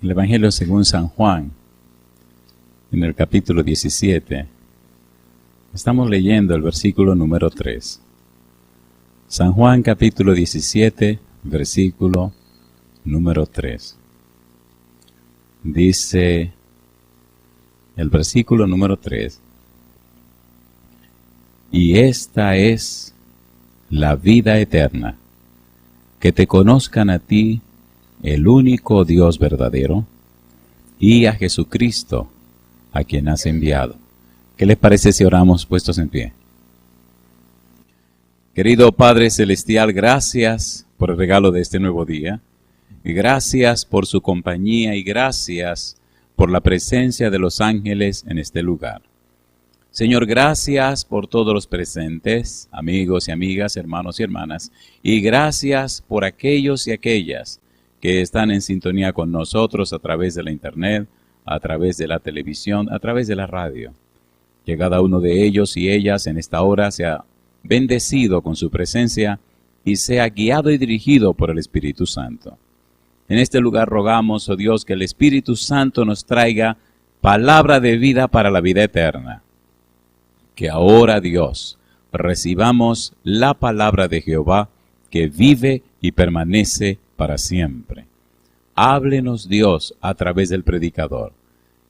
El Evangelio según San Juan, en el capítulo 17, estamos leyendo el versículo número 3. San Juan capítulo 17, versículo número 3. Dice el versículo número 3. Y esta es la vida eterna, que te conozcan a ti, el único Dios verdadero, y a Jesucristo, a quien has enviado. ¿Qué les parece si oramos puestos en pie? Querido Padre Celestial, gracias por el regalo de este nuevo día, y gracias por su compañía, y gracias por la presencia de los ángeles en este lugar. Señor, gracias por todos los presentes, amigos y amigas, hermanos y hermanas, y gracias por aquellos y aquellas que están en sintonía con nosotros a través de la internet, a través de la televisión, a través de la radio. Que cada uno de ellos y ellas en esta hora sea bendecido con su presencia y sea guiado y dirigido por el Espíritu Santo. En este lugar rogamos, oh Dios, que el Espíritu Santo nos traiga palabra de vida para la vida eterna. Que ahora, Dios, recibamos la palabra de Jehová que vive y permanece para siempre. Háblenos, Dios, a través del predicador.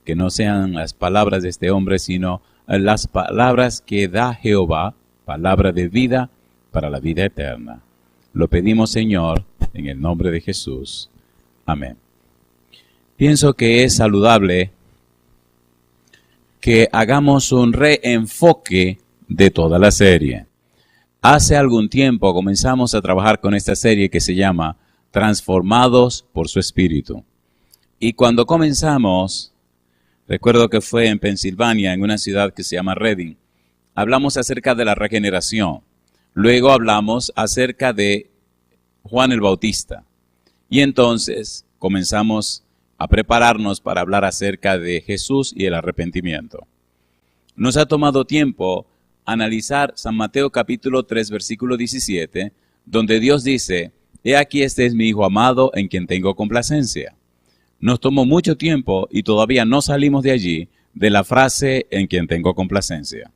Que no sean las palabras de este hombre, sino las palabras que da Jehová, palabra de vida para la vida eterna. Lo pedimos, Señor, en el nombre de Jesús. Amén. Pienso que es saludable que hagamos un reenfoque de toda la serie. Hace algún tiempo comenzamos a trabajar con esta serie que se llama Transformados por su Espíritu. Y cuando comenzamos, recuerdo que fue en Pensilvania, en una ciudad que se llama Reading, hablamos acerca de la regeneración. Luego hablamos acerca de Juan el Bautista. Y entonces comenzamos a prepararnos para hablar acerca de Jesús y el arrepentimiento. Nos ha tomado tiempo analizar San Mateo capítulo 3, versículo 17, donde Dios dice: «He aquí este es mi Hijo amado, en quien tengo complacencia». Nos tomó mucho tiempo y todavía no salimos de allí, de la frase «en quien tengo complacencia».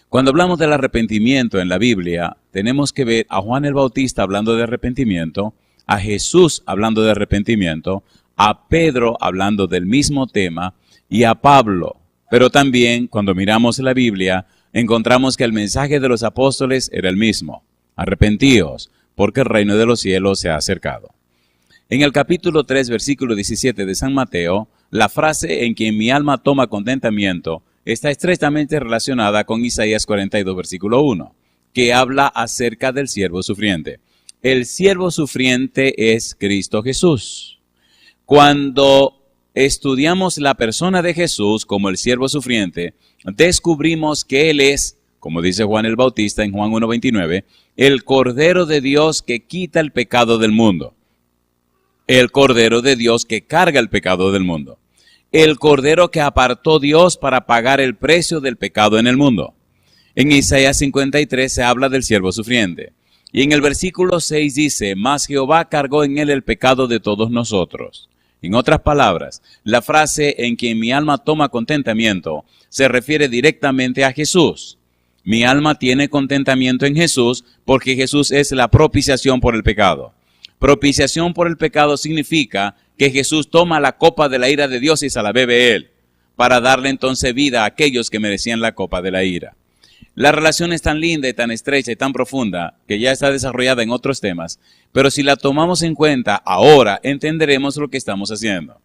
Cuando hablamos del arrepentimiento en la Biblia, tenemos que ver a Juan el Bautista hablando de arrepentimiento, a Jesús hablando de arrepentimiento, a Pedro hablando del mismo tema y a Pablo. Pero también, cuando miramos la Biblia, encontramos que el mensaje de los apóstoles era el mismo: arrepentíos, porque el reino de los cielos se ha acercado. En el capítulo 3, versículo 17 de San Mateo, la frase «en quien mi alma toma contentamiento» está estrechamente relacionada con Isaías 42, versículo 1, que habla acerca del siervo sufriente. El siervo sufriente es Cristo Jesús. Cuando estudiamos la persona de Jesús como el siervo sufriente, descubrimos que Él es, como dice Juan el Bautista en Juan 1:29, el Cordero de Dios que quita el pecado del mundo. El Cordero de Dios que carga el pecado del mundo. El Cordero que apartó Dios para pagar el precio del pecado en el mundo. En Isaías 53 se habla del siervo sufriente. Y en el versículo 6 dice: «Mas Jehová cargó en él el pecado de todos nosotros». En otras palabras, la frase «en quien mi alma toma contentamiento» se refiere directamente a Jesús. Mi alma tiene contentamiento en Jesús porque Jesús es la propiciación por el pecado. Propiciación por el pecado significa que Jesús toma la copa de la ira de Dios y se la bebe Él, para darle entonces vida a aquellos que merecían la copa de la ira. La relación es tan linda y tan estrecha y tan profunda que ya está desarrollada en otros temas, pero si la tomamos en cuenta ahora, entenderemos lo que estamos haciendo.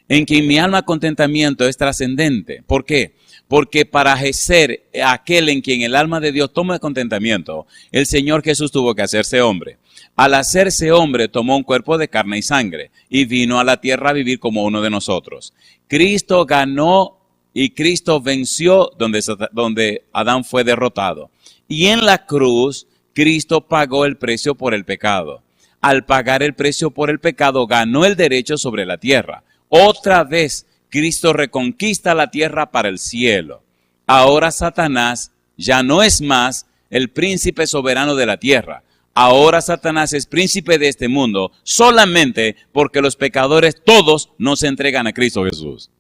En quien mi alma contentamiento es trascendente. ¿Por qué? Porque para ser aquel en quien el alma de Dios toma contentamiento, el Señor Jesús tuvo que hacerse hombre. Al hacerse hombre, tomó un cuerpo de carne y sangre y vino a la tierra a vivir como uno de nosotros. Cristo ganó y Cristo venció donde Adán fue derrotado. Y en la cruz, Cristo pagó el precio por el pecado. Al pagar el precio por el pecado, ganó el derecho sobre la tierra. Otra vez, Cristo reconquista la tierra para el cielo. Ahora Satanás ya no es más el príncipe soberano de la tierra. Ahora Satanás es príncipe de este mundo solamente porque los pecadores todos no se entregan a Cristo Jesús.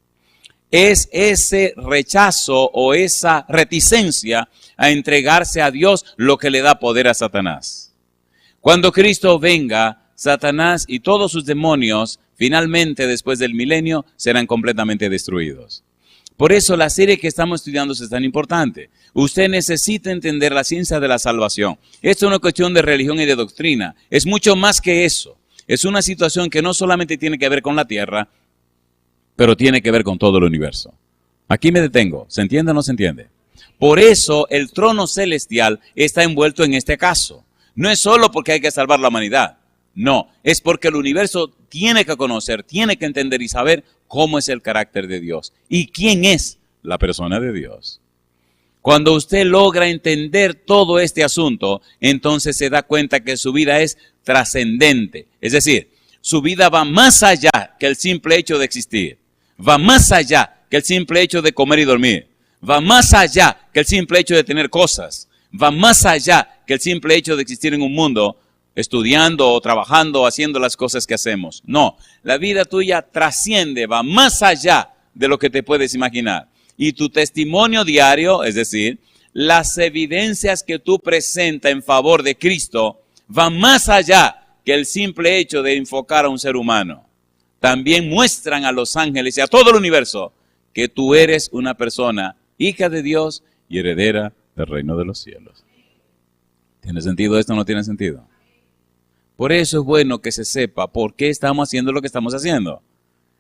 Es ese rechazo o esa reticencia a entregarse a Dios lo que le da poder a Satanás. Cuando Cristo venga, Satanás y todos sus demonios, finalmente después del milenio, serán completamente destruidos. Por eso la serie que estamos estudiando es tan importante. Usted necesita entender la ciencia de la salvación. Esto es una cuestión de religión y de doctrina. Es mucho más que eso. Es una situación que no solamente tiene que ver con la tierra, pero tiene que ver con todo el universo. Aquí me detengo. ¿Se entiende o no se entiende? Por eso el trono celestial está envuelto en este caso. No es solo porque hay que salvar la humanidad. No, es porque el universo tiene que conocer, tiene que entender y saber cómo es el carácter de Dios y quién es la persona de Dios. Cuando usted logra entender todo este asunto, entonces se da cuenta que su vida es trascendente. Es decir, su vida va más allá que el simple hecho de existir. Va más allá que el simple hecho de comer y dormir. Va más allá que el simple hecho de tener cosas. Va más allá que el simple hecho de existir en un mundo estudiando o trabajando o haciendo las cosas que hacemos. No, la vida tuya trasciende, va más allá de lo que te puedes imaginar. Y tu testimonio diario, es decir, las evidencias que tú presentas en favor de Cristo, van más allá que el simple hecho de enfocar a un ser humano. También muestran a los ángeles y a todo el universo que tú eres una persona hija de Dios y heredera del reino de los cielos. ¿Tiene sentido esto o no tiene sentido? Por eso es bueno que se sepa por qué estamos haciendo lo que estamos haciendo.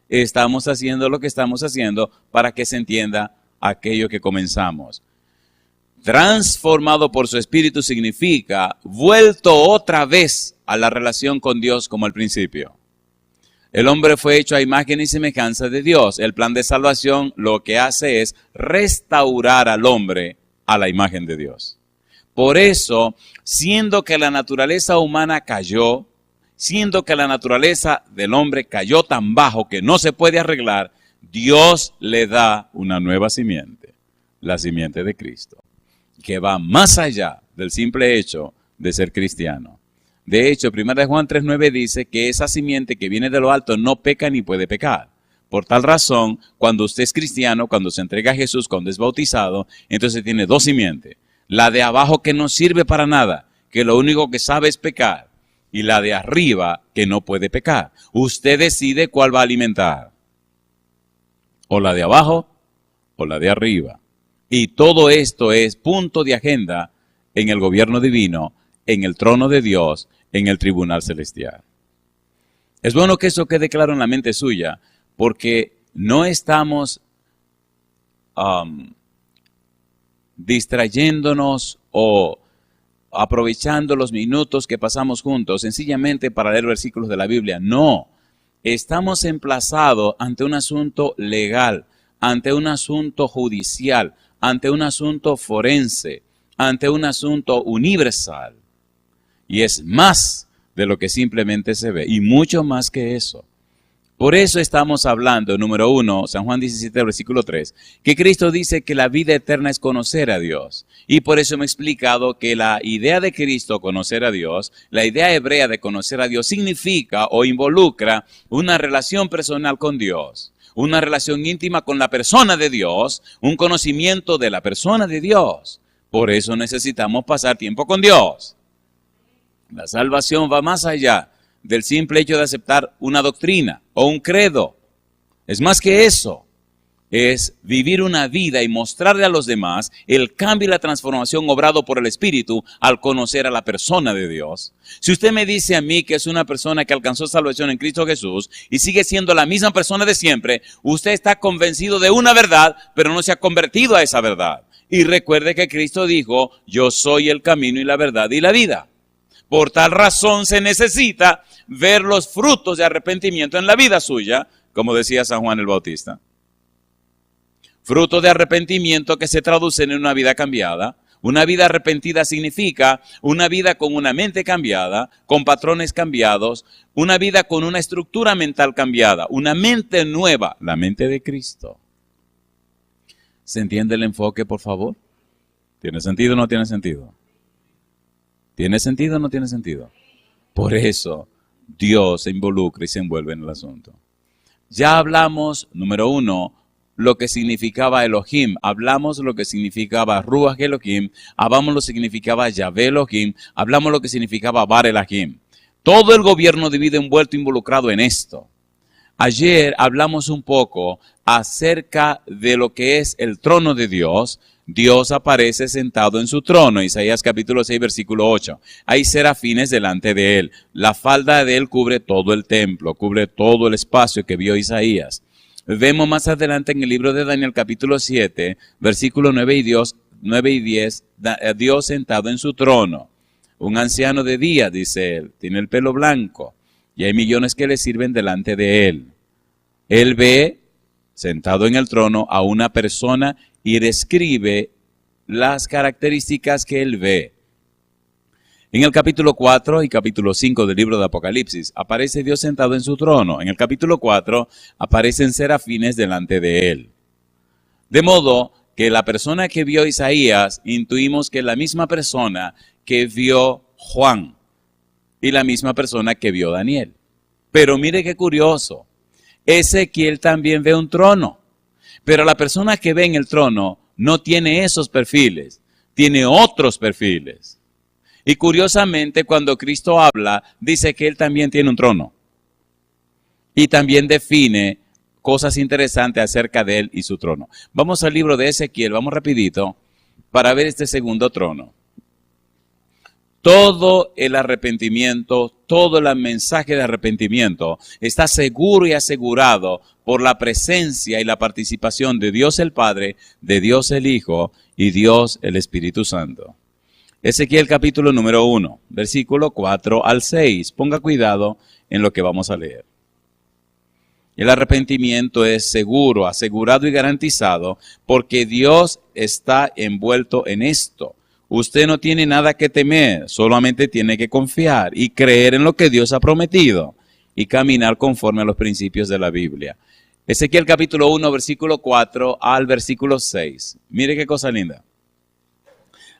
Estamos haciendo lo que estamos haciendo para que se entienda aquello que comenzamos. Transformado por su espíritu significa vuelto otra vez a la relación con Dios como al principio. El hombre fue hecho a imagen y semejanza de Dios. El plan de salvación lo que hace es restaurar al hombre a la imagen de Dios. Por eso, siendo que la naturaleza humana cayó, siendo que la naturaleza del hombre cayó tan bajo que no se puede arreglar, Dios le da una nueva simiente, la simiente de Cristo, que va más allá del simple hecho de ser cristiano. De hecho, 1 Juan 3:9 dice que esa simiente que viene de lo alto no peca ni puede pecar. Por tal razón, cuando usted es cristiano, cuando se entrega a Jesús, cuando es bautizado, entonces tiene dos simientes. La de abajo que no sirve para nada, que lo único que sabe es pecar. Y la de arriba que no puede pecar. Usted decide cuál va a alimentar. O la de abajo o la de arriba. Y todo esto es punto de agenda en el gobierno divino, en el trono de Dios, en el tribunal celestial. Es bueno que eso quede claro en la mente suya, porque no estamos distrayéndonos o aprovechando los minutos que pasamos juntos sencillamente para leer versículos de la Biblia. No, estamos emplazados ante un asunto legal, ante un asunto judicial, ante un asunto forense, ante un asunto universal. Y es más de lo que simplemente se ve, y mucho más que eso. Por eso estamos hablando, número 1, San Juan 17, versículo 3, que Cristo dice que la vida eterna es conocer a Dios. Y por eso me he explicado que la idea de Cristo, conocer a Dios, la idea hebrea de conocer a Dios, significa o involucra una relación personal con Dios, una relación íntima con la persona de Dios, un conocimiento de la persona de Dios. Por eso necesitamos pasar tiempo con Dios. La salvación va más allá del simple hecho de aceptar una doctrina o un credo. Es más que eso. Es vivir una vida y mostrarle a los demás el cambio y la transformación obrado por el Espíritu al conocer a la persona de Dios. Si usted me dice a mí que es una persona que alcanzó salvación en Cristo Jesús y sigue siendo la misma persona de siempre, usted está convencido de una verdad, pero no se ha convertido a esa verdad. Y recuerde que Cristo dijo, yo soy el camino y la verdad y la vida. Por tal razón se necesita ver los frutos de arrepentimiento en la vida suya, como decía San Juan el Bautista. Frutos de arrepentimiento que se traducen en una vida cambiada. Una vida arrepentida significa una vida con una mente cambiada, con patrones cambiados, una vida con una estructura mental cambiada, una mente nueva, la mente de Cristo. ¿Se entiende el enfoque, por favor? ¿Tiene sentido o no tiene sentido? ¿Tiene sentido o no tiene sentido? Por eso Dios se involucra y se envuelve en el asunto. Ya hablamos, número 1, lo que significaba Elohim. Hablamos lo que significaba Ruach Elohim. Hablamos lo que significaba Yahvé Elohim. Hablamos lo que significaba Bar Elohim. Todo el gobierno divino envuelto, involucrado en esto. Ayer hablamos un poco acerca de lo que es el trono de Dios. Dios aparece sentado en su trono, Isaías capítulo 6, versículo 8. Hay serafines delante de él. La falda de él cubre todo el templo, cubre todo el espacio que vio Isaías. Vemos más adelante en el libro de Daniel capítulo 7, versículo 9 y 10, Dios sentado en su trono. Un anciano de día, dice él, tiene el pelo blanco y hay millones que le sirven delante de él. Él ve, sentado en el trono, a una persona y describe las características que él ve. En el capítulo 4 y capítulo 5 del libro de Apocalipsis aparece Dios sentado en su trono. En el capítulo 4 aparecen serafines delante de él. De modo que la persona que vio Isaías, intuimos que es la misma persona que vio Juan y la misma persona que vio Daniel. Pero mire qué curioso, Ezequiel también ve un trono, pero la persona que ve en el trono no tiene esos perfiles, tiene otros perfiles. Y curiosamente, cuando Cristo habla, dice que él también tiene un trono. Y también define cosas interesantes acerca de él y su trono. Vamos al libro de Ezequiel, vamos rapidito, para ver este segundo trono. Todo el arrepentimiento, todo el mensaje de arrepentimiento está seguro y asegurado por la presencia y la participación de Dios el Padre, de Dios el Hijo y Dios el Espíritu Santo. Ezequiel capítulo número 1, versículo 4 al 6. Ponga cuidado en lo que vamos a leer. El arrepentimiento es seguro, asegurado y garantizado porque Dios está envuelto en esto. Usted no tiene nada que temer, solamente tiene que confiar y creer en lo que Dios ha prometido y caminar conforme a los principios de la Biblia. Ezequiel capítulo 1, versículo 4 al versículo 6. Mire qué cosa linda.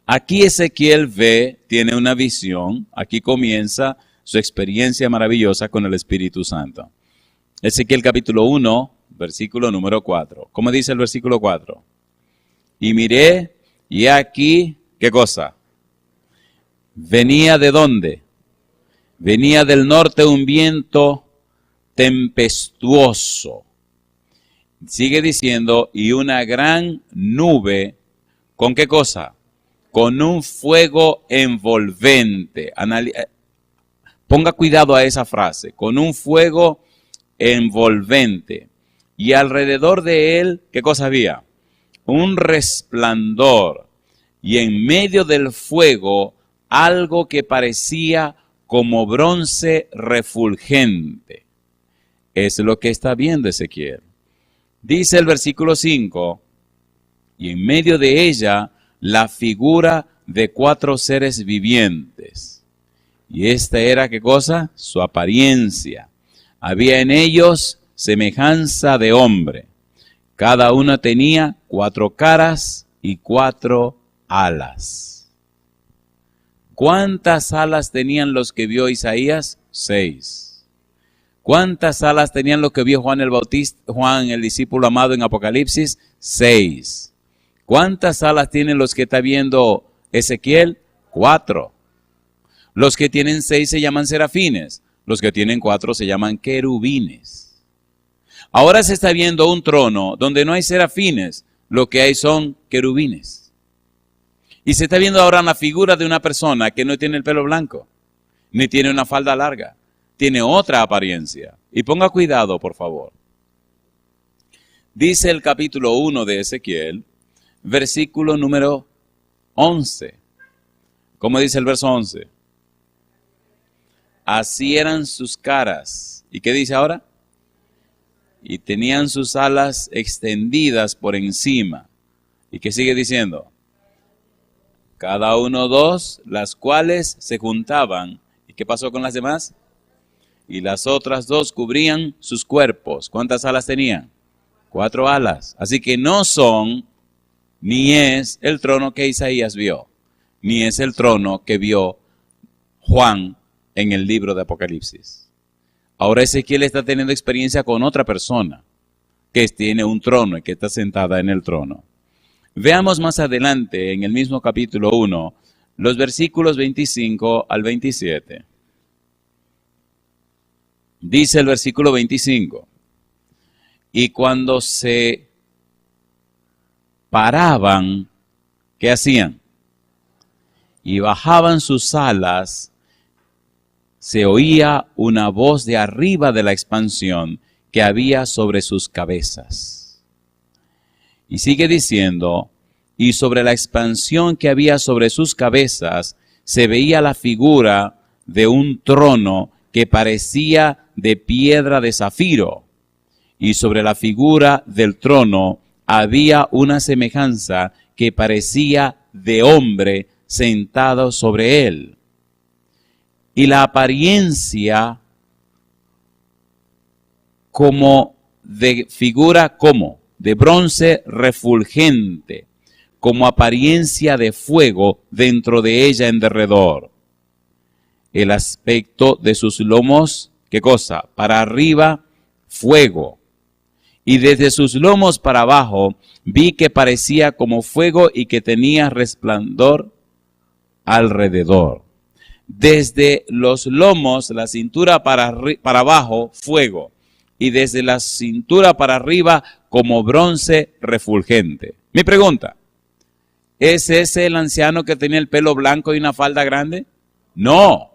Aquí Ezequiel ve, tiene una visión, aquí comienza su experiencia maravillosa con el Espíritu Santo. Ezequiel capítulo 1, versículo número 4. ¿Cómo dice el versículo 4? Y miré, y aquí, ¿qué cosa? Venía ¿de dónde? Venía del norte un viento tempestuoso. Sigue diciendo, y una gran nube, ¿con qué cosa? Con un fuego envolvente. Ponga cuidado a esa frase, con un fuego envolvente. Y alrededor de él, ¿qué cosa había? Un resplandor. Y en medio del fuego, algo que parecía como bronce refulgente. Es lo que está viendo Ezequiel. Dice el versículo 5, y en medio de ella, la figura de 4 seres vivientes. Y esta era, ¿qué cosa? Su apariencia. Había en ellos semejanza de hombre. Cada uno tenía 4 caras y 4 alas. ¿Cuántas alas tenían los que vio Isaías? 6. ¿Cuántas alas tenían los que vio Juan el Bautista, Juan el discípulo amado en Apocalipsis? 6. ¿Cuántas alas tienen los que está viendo Ezequiel? 4. Los que tienen 6 se llaman serafines. Los que tienen 4 se llaman querubines. Ahora se está viendo un trono donde no hay serafines. Lo que hay son querubines. Y se está viendo ahora una figura de una persona que no tiene el pelo blanco, ni tiene una falda larga. Tiene otra apariencia. Y ponga cuidado, por favor. Dice el capítulo 1 de Ezequiel, versículo número 11. ¿Cómo dice el verso 11? Así eran sus caras. ¿Y qué dice ahora? Y tenían sus alas extendidas por encima. ¿Y qué sigue diciendo? Cada uno 2, las cuales se juntaban. ¿Y qué pasó con las demás? Y las otras 2 cubrían sus cuerpos. ¿Cuántas alas tenían? 4 alas. Así que no son, ni es el trono que Isaías vio, ni es el trono que vio Juan en el libro de Apocalipsis. Ahora Ezequiel está teniendo experiencia con otra persona que tiene un trono y que está sentada en el trono. Veamos más adelante en el mismo capítulo 1, los versículos 25 al 27. Dice el versículo 25, y cuando se paraban, ¿qué hacían? Y bajaban sus alas, se oía una voz de arriba de la expansión que había sobre sus cabezas. Y sigue diciendo, y sobre la expansión que había sobre sus cabezas se veía la figura de un trono que parecía de piedra de zafiro, y sobre la figura del trono había una semejanza que parecía de hombre sentado sobre él. Y la apariencia como de figura como de bronce refulgente, como apariencia de fuego dentro de ella en derredor. El aspecto de sus lomos, ¿qué cosa? Para arriba, fuego. Y desde sus lomos para abajo vi que parecía como fuego y que tenía resplandor alrededor. Desde los lomos, la cintura para abajo, fuego. Y desde la cintura para arriba, como bronce refulgente. Mi pregunta, ¿es ese el anciano que tenía el pelo blanco y una falda grande? No,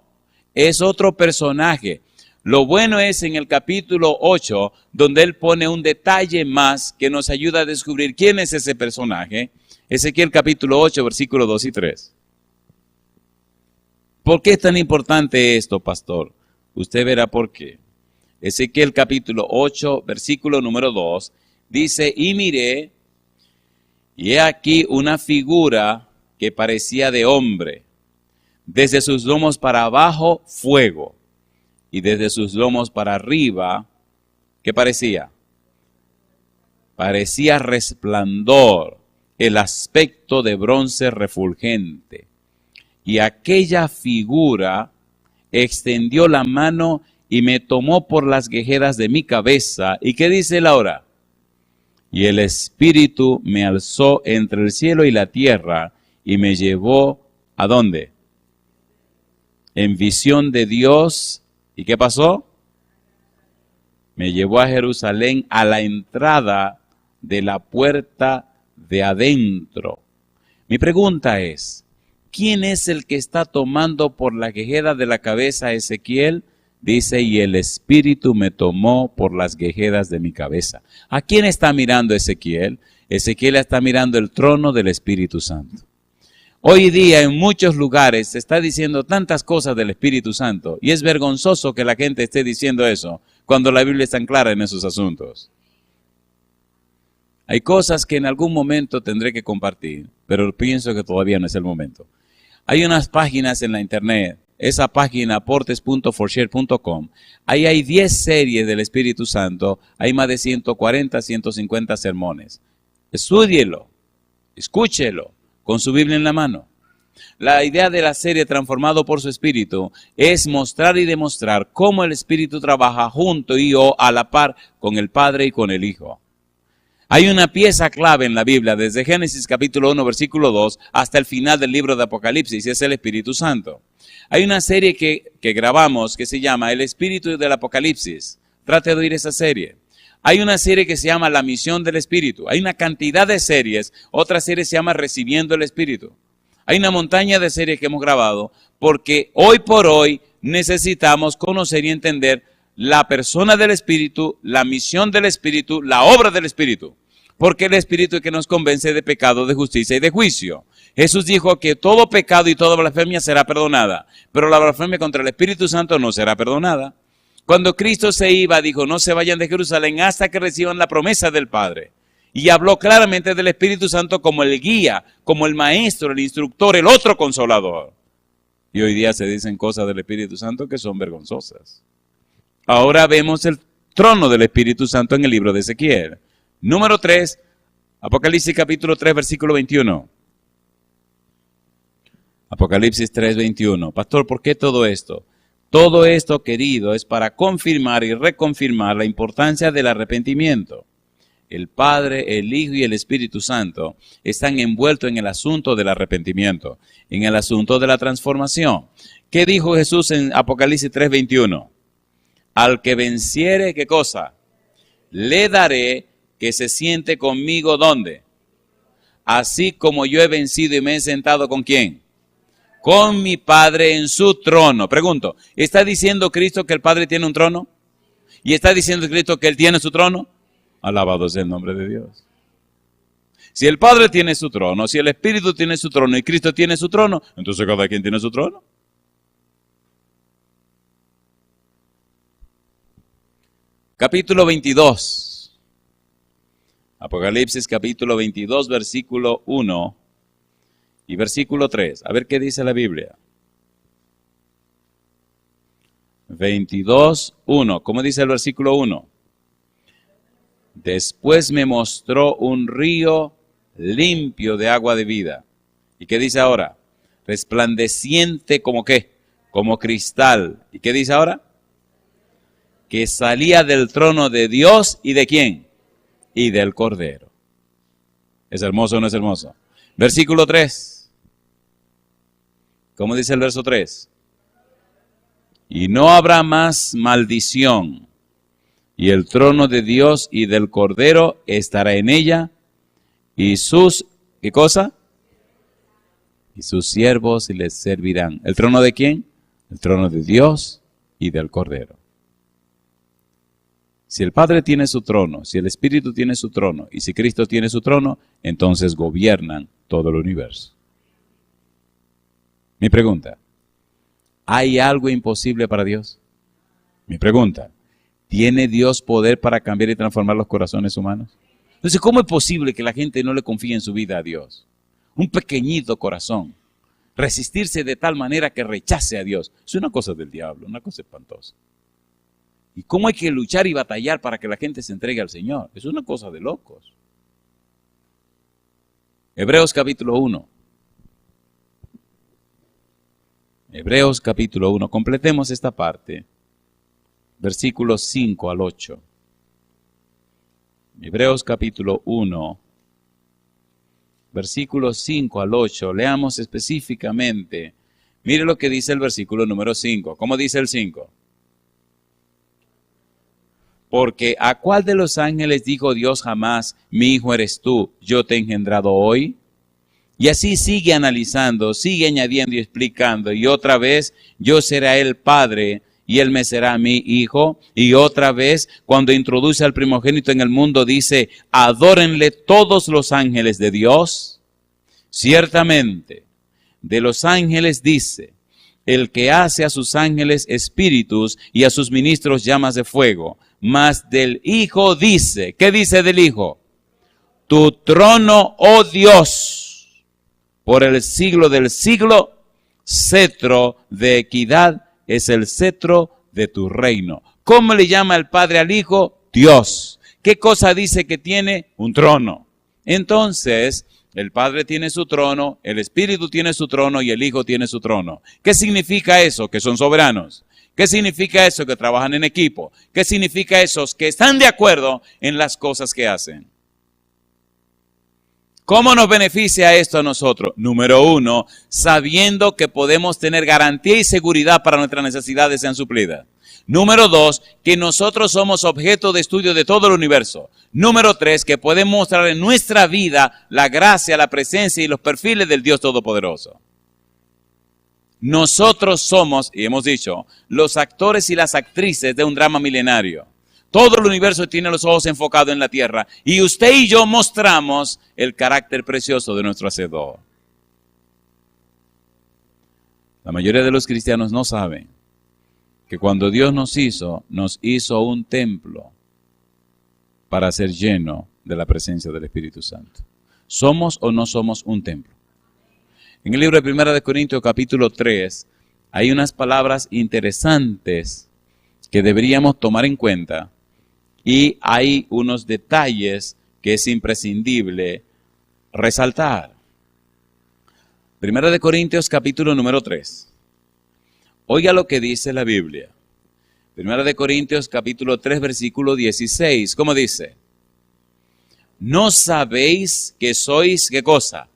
es otro personaje. Lo bueno es en el capítulo 8, donde él pone un detalle más que nos ayuda a descubrir quién es ese personaje. Ezequiel capítulo 8, versículos 2 y 3. ¿Por qué es tan importante esto, pastor? Usted verá por qué. Ezequiel capítulo 8, versículo número 2, dice, y miré, y he aquí una figura que parecía de hombre, desde sus lomos para abajo, fuego, y desde sus lomos para arriba, ¿qué parecía? Parecía resplandor, el aspecto de bronce refulgente. Y aquella figura extendió la mano y me tomó por las guejeras de mi cabeza. ¿Y qué dice él ahora? Y el Espíritu me alzó entre el cielo y la tierra y me llevó, ¿a dónde? En visión de Dios. ¿Y qué pasó? Me llevó a Jerusalén, a la entrada de la puerta de adentro. Mi pregunta es, ¿quién es el que está tomando por la quejeda de la cabeza a Ezequiel? Dice, y el Espíritu me tomó por las quejedas de mi cabeza. ¿A quién está mirando Ezequiel? Ezequiel está mirando el trono del Espíritu Santo. Hoy día en muchos lugares se está diciendo tantas cosas del Espíritu Santo y es vergonzoso que la gente esté diciendo eso cuando la Biblia es tan clara en esos asuntos. Hay cosas que en algún momento tendré que compartir, pero pienso que todavía no es el momento. Hay unas páginas en la internet, esa página aportes.forshare.com, ahí hay 10 series del Espíritu Santo, hay más de 140, 150 sermones. Estúdielo, escúchelo, con su Biblia en la mano. La idea de la serie Transformado por su Espíritu es mostrar y demostrar cómo el Espíritu trabaja junto y a la par con el Padre y con el Hijo. Hay una pieza clave en la Biblia, desde Génesis capítulo 1, versículo 2, hasta el final del libro de Apocalipsis, y es el Espíritu Santo. Hay una serie que grabamos que se llama El Espíritu del Apocalipsis. Trate de oír esa serie. Hay una serie que se llama La Misión del Espíritu. Hay una cantidad de series. Otra serie se llama Recibiendo el Espíritu. Hay una montaña de series que hemos grabado porque hoy por hoy necesitamos conocer y entender la persona del Espíritu, la misión del Espíritu, la obra del Espíritu. Porque el Espíritu es que nos convence de pecado, de justicia y de juicio. Jesús dijo que todo pecado y toda blasfemia será perdonada, pero la blasfemia contra el Espíritu Santo no será perdonada. Cuando Cristo se iba, dijo, no se vayan de Jerusalén hasta que reciban la promesa del Padre. Y habló claramente del Espíritu Santo como el guía, como el maestro, el instructor, el otro consolador. Y hoy día se dicen cosas del Espíritu Santo que son vergonzosas. Ahora vemos el trono del Espíritu Santo en el libro de Ezequiel. Número 3, Apocalipsis capítulo 3, versículo 21. Apocalipsis 3:21. Pastor, ¿por qué todo esto? Todo esto, querido, es para confirmar y reconfirmar la importancia del arrepentimiento. El Padre, el Hijo y el Espíritu Santo están envueltos en el asunto del arrepentimiento, en el asunto de la transformación. ¿Qué dijo Jesús en Apocalipsis 3:21? Al que venciere, ¿qué cosa? Le daré que se siente conmigo, ¿dónde? Así como yo he vencido y me he sentado, ¿con quién? Con mi Padre en su trono. Pregunto, ¿está diciendo Cristo que el Padre tiene un trono? ¿Y está diciendo Cristo que Él tiene su trono? Alabado sea el nombre de Dios. Si el Padre tiene su trono, si el Espíritu tiene su trono y Cristo tiene su trono, entonces cada quien tiene su trono. Capítulo 22. Apocalipsis capítulo 22, versículo 1 y versículo 3. A ver qué dice la Biblia. 22, 1. ¿Cómo dice el versículo 1? Después me mostró un río limpio de agua de vida. ¿Y qué dice ahora? Resplandeciente como ¿qué? Como cristal. ¿Y qué dice ahora? Que salía del trono de Dios y ¿de quién? Y del Cordero. ¿Es hermoso o no es hermoso? Versículo 3. ¿Cómo dice el verso 3? Y no habrá más maldición, y el trono de Dios y del Cordero estará en ella, y sus, ¿qué cosa? Y sus siervos les servirán. ¿El trono de quién? El trono de Dios y del Cordero. Si el Padre tiene su trono, si el Espíritu tiene su trono, y si Cristo tiene su trono, entonces gobiernan todo el universo. Mi pregunta, ¿hay algo imposible para Dios? Mi pregunta, ¿tiene Dios poder para cambiar y transformar los corazones humanos? Entonces, ¿cómo es posible que la gente no le confíe en su vida a Dios? Un pequeñito corazón, resistirse de tal manera que rechace a Dios. Es una cosa del diablo, una cosa espantosa. ¿Y cómo hay que luchar y batallar para que la gente se entregue al Señor? Es una cosa de locos. Hebreos capítulo 1. Hebreos capítulo 1. Completemos esta parte. Versículos 5 al 8. Hebreos capítulo 1. Versículos 5 al 8. Leamos específicamente. Mire lo que dice el versículo número 5. ¿Cómo dice el 5? Porque ¿a cuál de los ángeles dijo Dios jamás, mi hijo eres tú, yo te he engendrado hoy? Y así sigue analizando, sigue añadiendo y explicando. Y otra vez, yo seré el padre y él me será mi hijo. Y otra vez, cuando introduce al primogénito en el mundo, dice, adórenle todos los ángeles de Dios. Ciertamente, de los ángeles dice, el que hace a sus ángeles espíritus y a sus ministros llamas de fuego. Mas del Hijo dice, ¿qué dice del Hijo? Tu trono, oh Dios, por el siglo del siglo, cetro de equidad es el cetro de tu reino. ¿Cómo le llama el Padre al Hijo? Dios. ¿Qué cosa dice que tiene? Un trono. Entonces, el Padre tiene su trono, el Espíritu tiene su trono y el Hijo tiene su trono. ¿Qué significa eso? Que son soberanos. ¿Qué significa eso? Que trabajan en equipo. ¿Qué significa eso? Que están de acuerdo en las cosas que hacen. ¿Cómo nos beneficia esto a nosotros? Número 1, sabiendo que podemos tener garantía y seguridad para nuestras necesidades sean suplidas. Número 2, que nosotros somos objeto de estudio de todo el universo. Número 3, que podemos mostrar en nuestra vida la gracia, la presencia y los perfiles del Dios Todopoderoso. Nosotros somos, y hemos dicho, los actores y las actrices de un drama milenario. Todo el universo tiene los ojos enfocados en la tierra y usted y yo mostramos el carácter precioso de nuestro Hacedor. La mayoría de los cristianos no saben que cuando Dios nos hizo un templo para ser lleno de la presencia del Espíritu Santo. ¿Somos o no somos un templo? En el libro de 1 Corintios capítulo 3 hay unas palabras interesantes que deberíamos tomar en cuenta. Y hay unos detalles que es imprescindible resaltar. Primera de Corintios capítulo número 3. Oiga lo que dice la Biblia. Primera de Corintios capítulo 3 versículo 16. ¿Cómo dice? ¿No sabéis que sois, qué cosa?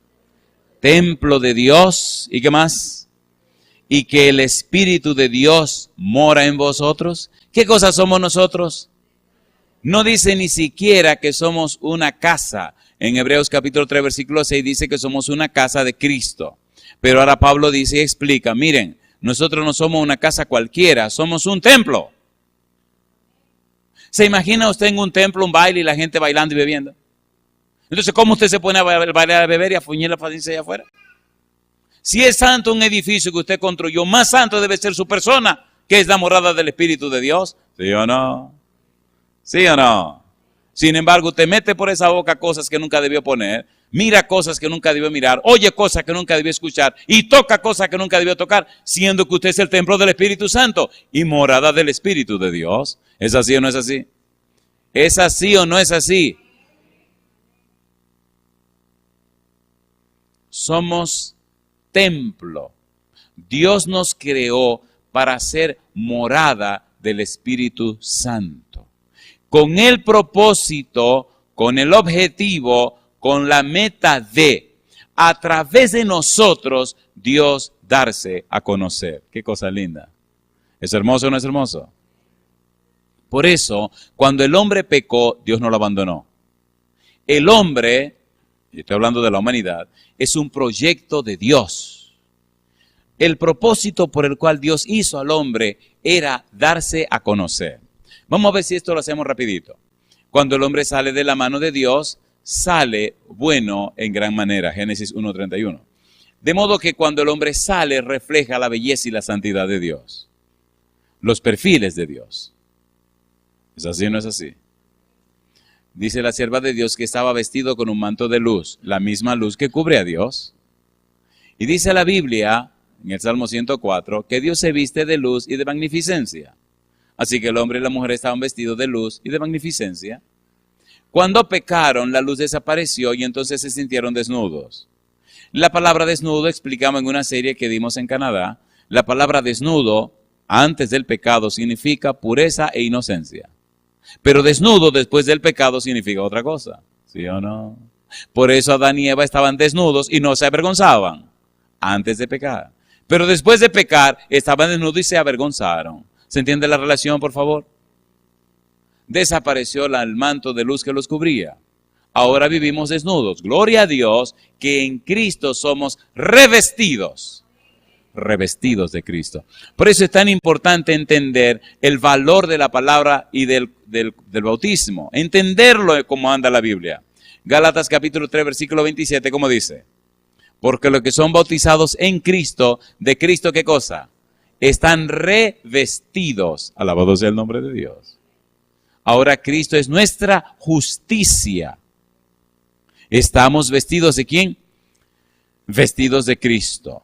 Templo de Dios. ¿Y qué más? Y que el Espíritu de Dios mora en vosotros. ¿Qué cosa somos nosotros? No dice ni siquiera que somos una casa. En Hebreos capítulo 3 versículo 6 dice que somos una casa de Cristo. Pero ahora Pablo dice y explica, miren, nosotros no somos una casa cualquiera, somos un templo. ¿Se imagina usted en un templo, un baile y la gente bailando y bebiendo? Entonces, ¿cómo usted se pone a bailar, a beber y a fuñir la paciencia allá afuera? Si es santo un edificio que usted construyó, más santo debe ser su persona, que es la morada del Espíritu de Dios. ¿Sí o no? ¿Sí o no? Sin embargo, usted mete por esa boca cosas que nunca debió poner, mira cosas que nunca debió mirar, oye cosas que nunca debió escuchar y toca cosas que nunca debió tocar, siendo que usted es el templo del Espíritu Santo y morada del Espíritu de Dios. ¿Es así o no es así? ¿Es así o no es así? Somos templo. Dios nos creó para ser morada del Espíritu Santo. Con el propósito, con el objetivo, con la meta de, a través de nosotros, Dios darse a conocer. Qué cosa linda. ¿Es hermoso o no es hermoso? Por eso, cuando el hombre pecó, Dios no lo abandonó. El hombre, y estoy hablando de la humanidad, es un proyecto de Dios. El propósito por el cual Dios hizo al hombre era darse a conocer. Vamos a ver si esto lo hacemos rapidito. Cuando el hombre sale de la mano de Dios, sale bueno en gran manera. Génesis 1:31. De modo que cuando el hombre sale, refleja la belleza y la santidad de Dios. Los perfiles de Dios. ¿Es así o no es así? Dice la sierva de Dios que estaba vestido con un manto de luz, la misma luz que cubre a Dios. Y dice la Biblia, en el Salmo 104, que Dios se viste de luz y de magnificencia. Así que el hombre y la mujer estaban vestidos de luz y de magnificencia. Cuando pecaron, la luz desapareció y entonces se sintieron desnudos. La palabra desnudo, explicamos en una serie que dimos en Canadá, la palabra desnudo, antes del pecado, significa pureza e inocencia. Pero desnudo después del pecado significa otra cosa. ¿Sí o no? Por eso Adán y Eva estaban desnudos y no se avergonzaban antes de pecar. Pero después de pecar, estaban desnudos y se avergonzaron. ¿Se entiende la relación, por favor? Desapareció el manto de luz que los cubría. Ahora vivimos desnudos. Gloria a Dios que en Cristo somos revestidos. Revestidos de Cristo. Por eso es tan importante entender el valor de la palabra y del bautismo. Entenderlo como anda la Biblia. Gálatas capítulo 3, versículo 27, ¿cómo dice? Porque los que son bautizados en Cristo, ¿de Cristo qué cosa? Están revestidos. Alabado sea el nombre de Dios. Ahora Cristo es nuestra justicia. ¿Estamos vestidos de quién? Vestidos de Cristo.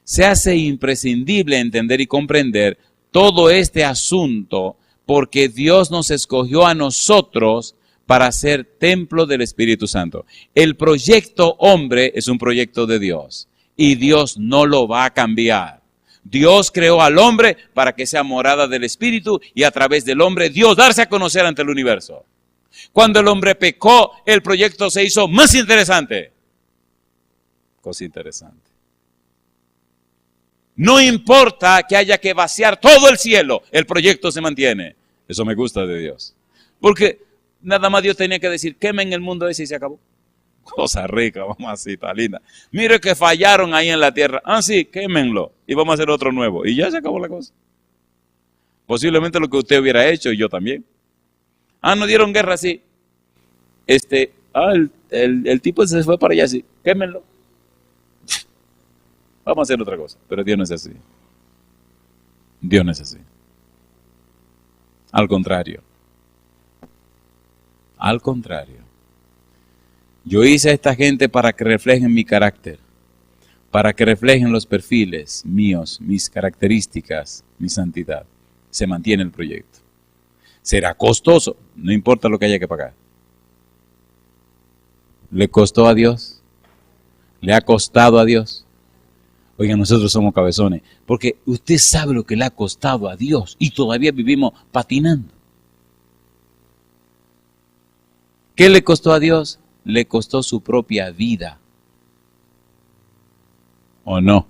Se hace imprescindible entender y comprender todo este asunto porque Dios nos escogió a nosotros para ser templo del Espíritu Santo. El proyecto hombre es un proyecto de Dios y Dios no lo va a cambiar. Dios creó al hombre para que sea morada del Espíritu y a través del hombre Dios darse a conocer ante el universo. Cuando el hombre pecó, el proyecto se hizo más interesante. Cosa interesante. No importa que haya que vaciar todo el cielo, el proyecto se mantiene. Eso me gusta de Dios. Porque nada más Dios tenía que decir, quemen el mundo ese y se acabó. Cosa rica, mamacita linda. Mire que fallaron ahí en la tierra. Ah, sí, quémenlo. Y vamos a hacer otro nuevo. Y ya se acabó la cosa. Posiblemente lo que usted hubiera hecho y yo también. Ah, no dieron guerra, sí. El tipo se fue para allá, sí. Quémenlo. Vamos a hacer otra cosa. Pero Dios no es así. Dios no es así. Al contrario. Al contrario. Yo hice a esta gente para que reflejen mi carácter, para que reflejen los perfiles míos, mis características, mi santidad. Se mantiene el proyecto. Será costoso, no importa lo que haya que pagar. ¿Le costó a Dios? ¿Le ha costado a Dios? Oigan, nosotros somos cabezones, porque usted sabe lo que le ha costado a Dios y todavía vivimos patinando. ¿Qué le costó a Dios? Le costó su propia vida. ¿O no?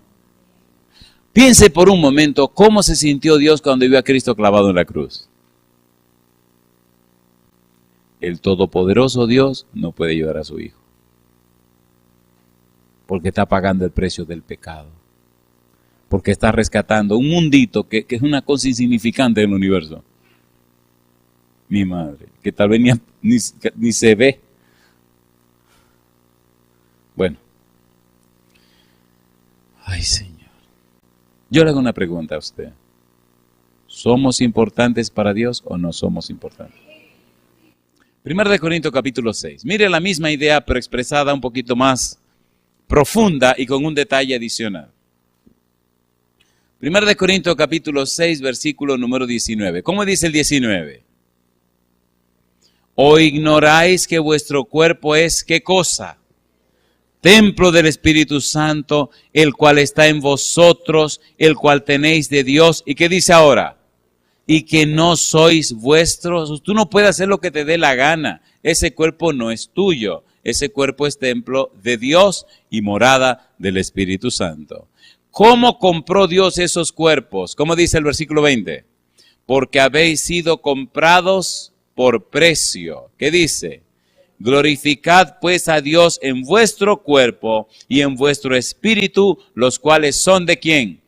Piense por un momento cómo se sintió Dios cuando vio a Cristo clavado en la cruz. El todopoderoso Dios no puede ayudar a su Hijo, porque está pagando el precio del pecado, porque está rescatando un mundito que es una cosa insignificante en el universo. Mi madre, que tal vez ni se ve. Bueno. Ay, Señor. Yo le hago una pregunta a usted. ¿Somos importantes para Dios o no somos importantes? 1 Corintios capítulo 6. Mire la misma idea, pero expresada un poquito más profunda y con un detalle adicional. 1 Corintios capítulo 6, versículo número 19. ¿Cómo dice el 19? ¿O ignoráis que vuestro cuerpo es qué cosa? Templo del Espíritu Santo, el cual está en vosotros, el cual tenéis de Dios. ¿Y qué dice ahora? Y que no sois vuestros. Tú no puedes hacer lo que te dé la gana. Ese cuerpo no es tuyo. Ese cuerpo es templo de Dios y morada del Espíritu Santo. ¿Cómo compró Dios esos cuerpos? ¿Cómo dice el versículo 20? Porque habéis sido comprados por precio. ¿Qué dice? Glorificad pues a Dios en vuestro cuerpo y en vuestro espíritu, los cuales son ¿de quién?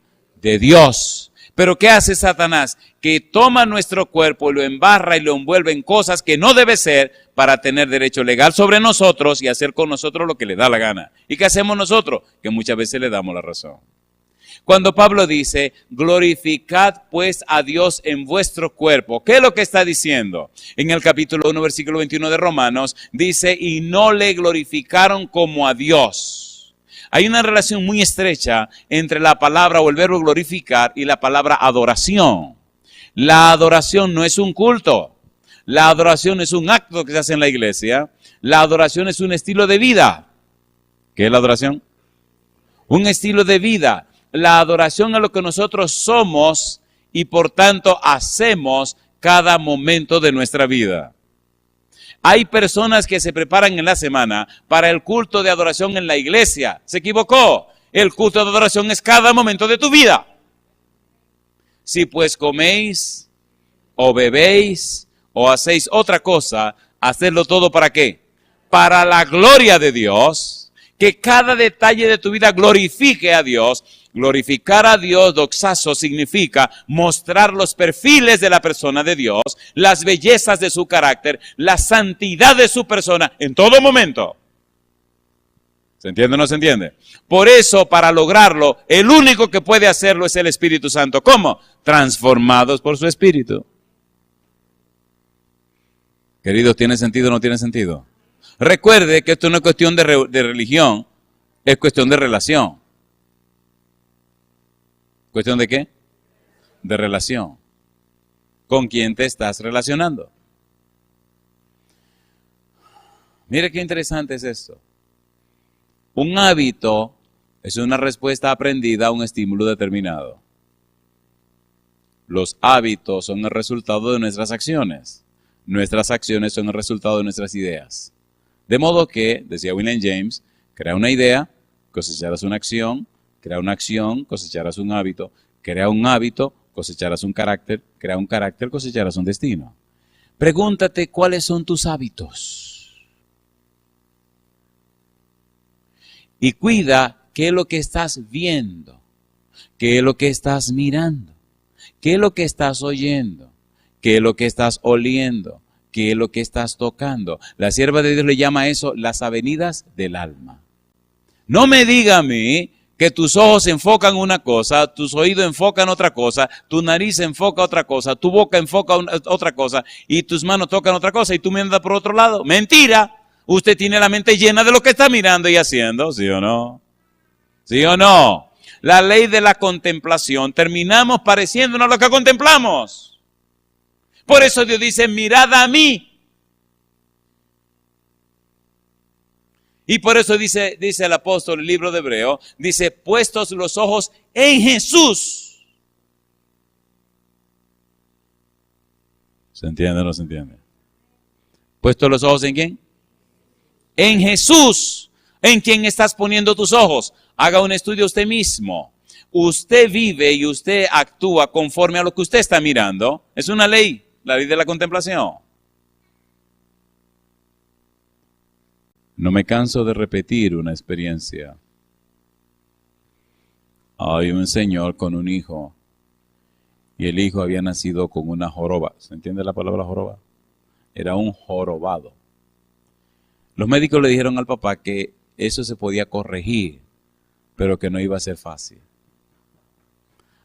De Dios. Pero ¿qué hace Satanás? Que toma nuestro cuerpo, lo embarra y lo envuelve en cosas que no debe ser para tener derecho legal sobre nosotros y hacer con nosotros lo que le da la gana. ¿Y qué hacemos nosotros? Que muchas veces le damos la razón. Cuando Pablo dice, glorificad pues a Dios en vuestro cuerpo, ¿qué es lo que está diciendo? En el capítulo 1, versículo 21 de Romanos, dice, y no le glorificaron como a Dios. Hay una relación muy estrecha entre la palabra o el verbo glorificar y la palabra adoración. La adoración no es un culto. La adoración es un acto que se hace en la iglesia. La adoración es un estilo de vida. ¿Qué es la adoración? Un estilo de vida. La adoración es lo que nosotros somos y por tanto hacemos cada momento de nuestra vida. Hay personas que se preparan en la semana para el culto de adoración en la iglesia. Se equivocó. El culto de adoración es cada momento de tu vida. Si pues coméis o bebéis o hacéis otra cosa, hacedlo todo ¿para qué? Para la gloria de Dios. Que cada detalle de tu vida glorifique a Dios. Glorificar a Dios, doxazo, significa mostrar los perfiles de la persona de Dios, las bellezas de su carácter, la santidad de su persona en todo momento. ¿Se entiende o no se entiende? Por eso, para lograrlo, el único que puede hacerlo es el Espíritu Santo. ¿Cómo? Transformados por su Espíritu. Queridos, ¿tiene sentido o no tiene sentido? Recuerde que esto no es cuestión de religión, es cuestión de relación. ¿Cuestión de qué? De relación. ¿Con quién te estás relacionando? Mire qué interesante es esto. Un hábito es una respuesta aprendida a un estímulo determinado. Los hábitos son el resultado de nuestras acciones. Nuestras acciones son el resultado de nuestras ideas. De modo que, decía William James, crea una idea, cosecharás una acción, crea una acción, cosecharás un hábito, crea un hábito, cosecharás un carácter, crea un carácter, cosecharás un destino. Pregúntate cuáles son tus hábitos. Y cuida qué es lo que estás viendo, qué es lo que estás mirando, qué es lo que estás oyendo, qué es lo que estás oliendo, qué es lo que estás tocando. La sierva de Dios le llama a eso las avenidas del alma. No me diga a mí que tus ojos enfocan una cosa, tus oídos enfocan otra cosa, tu nariz enfoca otra cosa, tu boca enfoca otra cosa y tus manos tocan otra cosa y tú me andas por otro lado. ¡Mentira! Usted tiene la mente llena de lo que está mirando y haciendo, ¿sí o no? ¿Sí o no? La ley de la contemplación, terminamos pareciéndonos lo que contemplamos. Por eso Dios dice, mirad a mí. Y por eso dice el apóstol, el libro de Hebreo, dice, puestos los ojos en Jesús. ¿Se entiende o no se entiende? ¿Puestos los ojos en quién? En Jesús. ¿En quién estás poniendo tus ojos? Haga un estudio usted mismo. Usted vive y usted actúa conforme a lo que usted está mirando. Es una ley, la ley de la contemplación. No me canso de repetir una experiencia. Hay un señor con un hijo y el hijo había nacido con una joroba. ¿Se entiende la palabra joroba? Era un jorobado. Los médicos le dijeron al papá que eso se podía corregir, pero que no iba a ser fácil.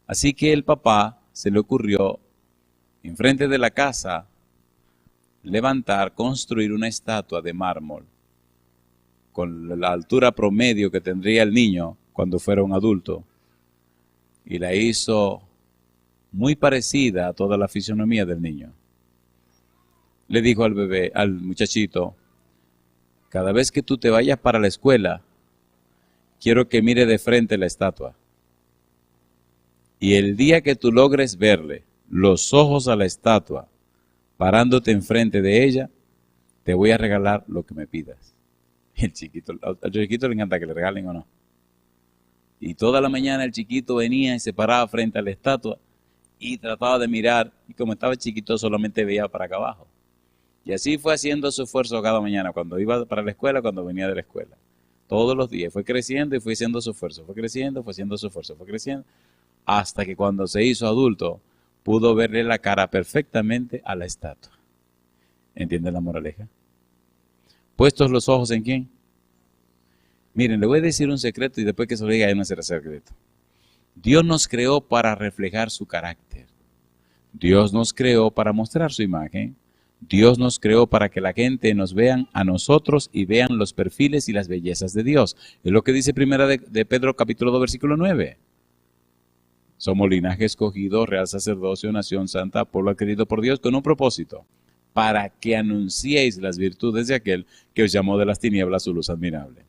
Así que el papá se le ocurrió, enfrente de la casa, construir una estatua de mármol con la altura promedio que tendría el niño cuando fuera un adulto. Y la hizo muy parecida a toda la fisonomía del niño. Le dijo al bebé, al muchachito, cada vez que tú te vayas para la escuela, quiero que mire de frente la estatua. Y el día que tú logres verle los ojos a la estatua, parándote enfrente de ella, te voy a regalar lo que me pidas. Al chiquito le encanta que le regalen o no. Y toda la mañana el chiquito venía y se paraba frente a la estatua y trataba de mirar. Y como estaba chiquito solamente veía para acá abajo. Y así fue haciendo su esfuerzo cada mañana, cuando iba para la escuela, cuando venía de la escuela. Todos los días fue creciendo y fue haciendo su esfuerzo. Fue creciendo, fue haciendo su esfuerzo, fue creciendo. Hasta que cuando se hizo adulto, pudo verle la cara perfectamente a la estatua. ¿Entiende la moraleja? ¿Puestos los ojos en quién? Miren, le voy a decir un secreto y después que se lo diga, ya no será secreto. Dios nos creó para reflejar su carácter. Dios nos creó para mostrar su imagen. Dios nos creó para que la gente nos vean a nosotros y vean los perfiles y las bellezas de Dios. Es lo que dice primera de Pedro capítulo 2 versículo 9. Somos linaje escogido, real sacerdocio, nación santa, pueblo adquirido por Dios con un propósito, para que anunciéis las virtudes de aquel que os llamó de las tinieblas a su luz admirable.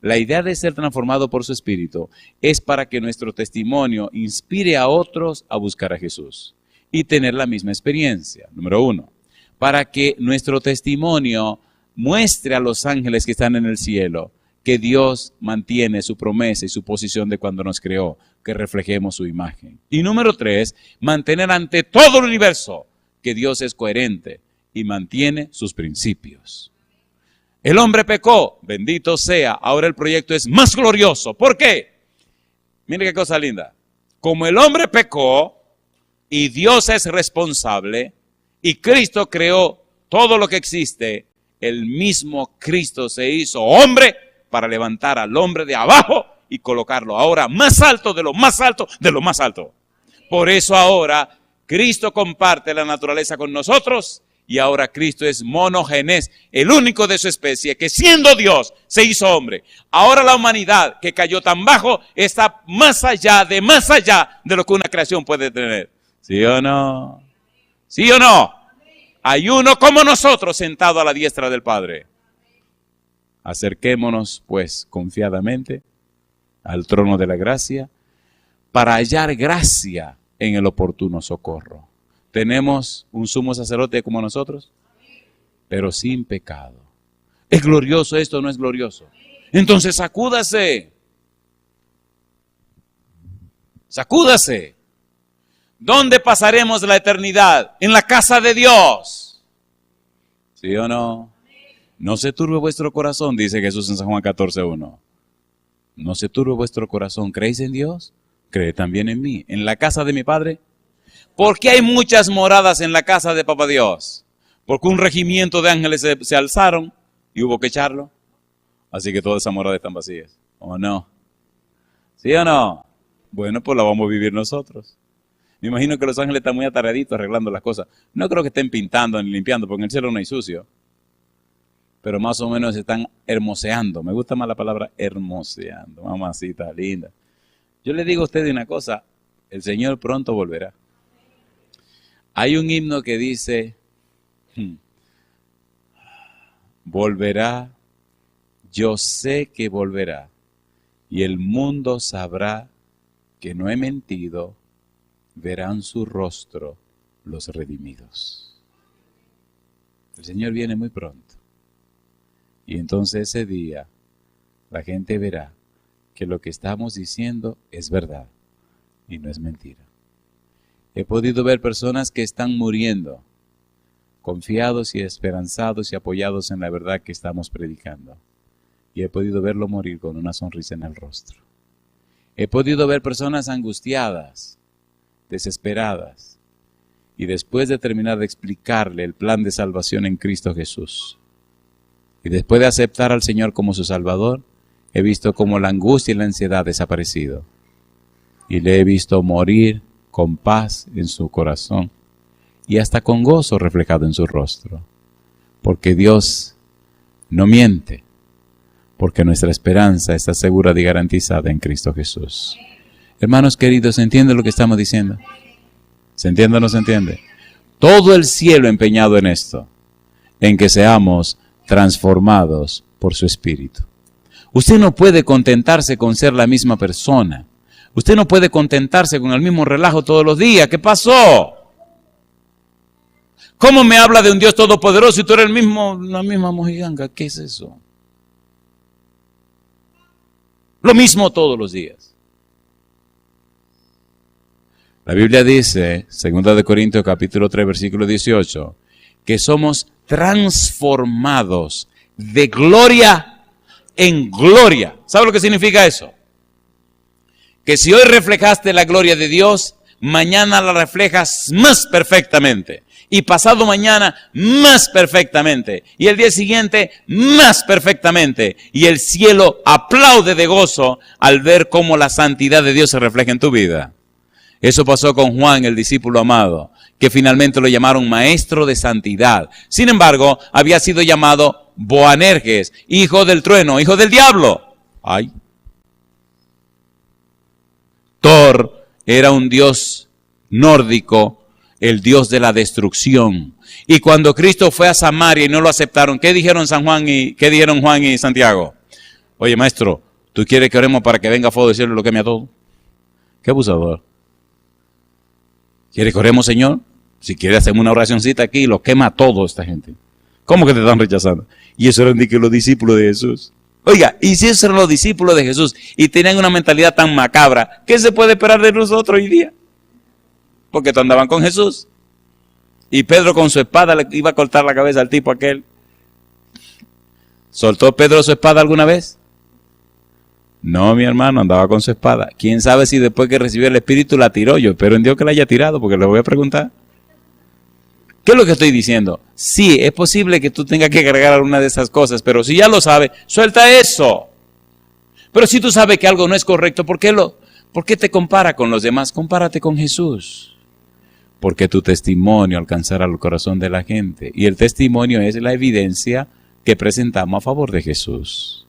La idea de ser transformado por su Espíritu es para que nuestro testimonio inspire a otros a buscar a Jesús y tener la misma experiencia. Número 1. Para que nuestro testimonio muestre a los ángeles que están en el cielo que Dios mantiene su promesa y su posición de cuando nos creó, que reflejemos su imagen. Y número 3, mantener ante todo el universo que Dios es coherente y mantiene sus principios. El hombre pecó, bendito sea, ahora el proyecto es más glorioso. ¿Por qué? Mire qué cosa linda. Como el hombre pecó y Dios es responsable y Cristo creó todo lo que existe, el mismo Cristo se hizo hombre para levantar al hombre de abajo y colocarlo ahora más alto de lo más alto de lo más alto. Por eso ahora Cristo comparte la naturaleza con nosotros y ahora Cristo es monogenes, el único de su especie que siendo Dios se hizo hombre. Ahora la humanidad que cayó tan bajo está más allá de lo que una creación puede tener. ¿Sí o no? ¿Sí o no? Hay uno como nosotros sentado a la diestra del Padre. Acerquémonos pues confiadamente al trono de la gracia para hallar gracia en el oportuno socorro. ¿Tenemos un sumo sacerdote como nosotros? Pero sin pecado. ¿Es glorioso esto o no es glorioso? Entonces sacúdase. Sacúdase. ¿Dónde pasaremos la eternidad? En la casa de Dios. ¿Sí o no? No se turbe vuestro corazón, dice Jesús en San Juan 14:1. No se turbe vuestro corazón. ¿Creéis en Dios? Cree también en mí. En la casa de mi Padre. ¿Por qué hay muchas moradas en la casa de Papá Dios? Porque un regimiento de ángeles se alzaron y hubo que echarlo. Así que todas esas moradas están vacías. ¿O no? ¿Sí o no? Bueno, pues la vamos a vivir nosotros. Me imagino que los ángeles están muy atareaditos arreglando las cosas. No creo que estén pintando ni limpiando, porque en el cielo no hay sucio. Pero más o menos están hermoseando. Me gusta más la palabra hermoseando. Mamacita linda. Yo le digo a ustedes una cosa. El Señor pronto volverá. Hay un himno que dice, volverá, yo sé que volverá, y el mundo sabrá que no he mentido, verán su rostro los redimidos. El Señor viene muy pronto. Y entonces ese día la gente verá que lo que estamos diciendo es verdad y no es mentira. He podido ver personas que están muriendo, confiados y esperanzados y apoyados en la verdad que estamos predicando. Y he podido verlo morir con una sonrisa en el rostro. He podido ver personas angustiadas, desesperadas, y después de terminar de explicarle el plan de salvación en Cristo Jesús, y después de aceptar al Señor como su Salvador, he visto cómo la angustia y la ansiedad han desaparecido. Y le he visto morir con paz en su corazón y hasta con gozo reflejado en su rostro. Porque Dios no miente, porque nuestra esperanza está segura y garantizada en Cristo Jesús. Hermanos queridos, ¿se entiende lo que estamos diciendo? ¿Se entiende o no se entiende? Todo el cielo empeñado en esto, en que seamos transformados por su Espíritu. Usted no puede contentarse con ser la misma persona. Usted no puede contentarse con el mismo relajo todos los días. ¿Qué pasó? ¿Cómo me habla de un Dios todopoderoso y tú eres la misma mojiganga? ¿Qué es eso? Lo mismo todos los días. La Biblia dice, 2 Corintios capítulo 3, versículo 18, que somos transformados de gloria en gloria. ¿Sabe lo que significa eso? Que si hoy reflejaste la gloria de Dios, mañana la reflejas más perfectamente. Y pasado mañana, más perfectamente. Y el día siguiente, más perfectamente. Y el cielo aplaude de gozo al ver cómo la santidad de Dios se refleja en tu vida. Eso pasó con Juan, el discípulo amado, que finalmente lo llamaron maestro de santidad. Sin embargo, había sido llamado Boanerges, hijo del trueno, hijo del diablo. ¡Ay! Thor era un dios nórdico, el dios de la destrucción. Y cuando Cristo fue a Samaria y no lo aceptaron, ¿qué dijeron Juan y Santiago? Oye, maestro, ¿tú quieres que oremos para que venga fuego del cielo y lo queme a todo? ¡Qué abusador! ¿Quiere que oremos, Señor? Si quiere, hacemos una oracioncita aquí y lo quema a todo esta gente. ¿Cómo que te están rechazando? Y eso eran los discípulos de Jesús. Oiga, y si esos eran los discípulos de Jesús y tenían una mentalidad tan macabra, ¿qué se puede esperar de nosotros hoy día? Porque andaban con Jesús. Y Pedro con su espada le iba a cortar la cabeza al tipo aquel. ¿Soltó Pedro su espada alguna vez? No, mi hermano, andaba con su espada. ¿Quién sabe si después que recibió el Espíritu la tiró? Yo espero en Dios que la haya tirado, porque le voy a preguntar. ¿Qué es lo que estoy diciendo? Sí, es posible que tú tengas que cargar alguna de esas cosas, pero si ya lo sabes, suelta eso. Pero si tú sabes que algo no es correcto, ¿por qué te compara con los demás? Compárate con Jesús. Porque tu testimonio alcanzará el corazón de la gente. Y el testimonio es la evidencia que presentamos a favor de Jesús.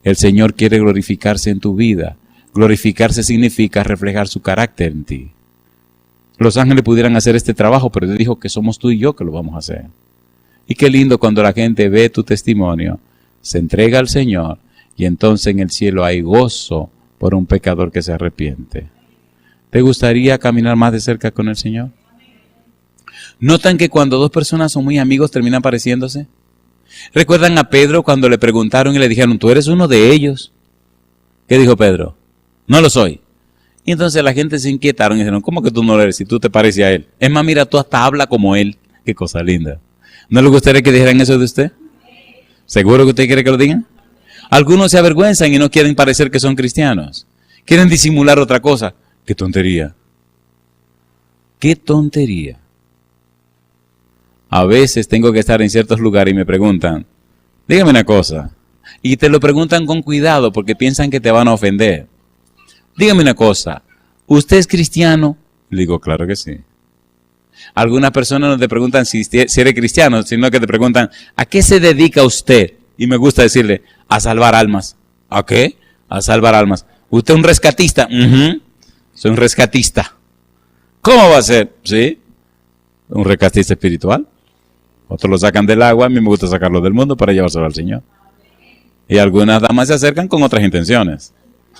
El Señor quiere glorificarse en tu vida. Glorificarse significa reflejar su carácter en ti. Los ángeles pudieran hacer este trabajo, pero Dios dijo que somos tú y yo que lo vamos a hacer. Y qué lindo cuando la gente ve tu testimonio, se entrega al Señor, y entonces en el cielo hay gozo por un pecador que se arrepiente. ¿Te gustaría caminar más de cerca con el Señor? ¿Notan que cuando dos personas son muy amigos terminan pareciéndose? ¿Recuerdan a Pedro cuando le preguntaron y le dijeron, tú eres uno de ellos? ¿Qué dijo Pedro? No lo soy. Y entonces la gente se inquietaron y dijeron, ¿cómo que tú no lo eres si tú te pareces a él? Es más, mira, tú hasta habla como él. Qué cosa linda. ¿No le gustaría que dijeran eso de usted? ¿Seguro que usted quiere que lo digan? Algunos se avergüenzan y no quieren parecer que son cristianos. Quieren disimular otra cosa. ¡Qué tontería! ¡Qué tontería! A veces tengo que estar en ciertos lugares y me preguntan, dígame una cosa, y te lo preguntan con cuidado porque piensan que te van a ofender. Dígame una cosa, ¿usted es cristiano? Le digo, claro que sí. Algunas personas no te preguntan si eres cristiano, sino que te preguntan, ¿a qué se dedica usted? Y me gusta decirle, a salvar almas. ¿A qué? A salvar almas. ¿Usted es un rescatista? Soy un rescatista. ¿Cómo va a ser? ¿Sí? Un rescatista espiritual. Otros lo sacan del agua, a mí me gusta sacarlo del mundo para llevárselo al Señor. Y algunas damas se acercan con otras intenciones.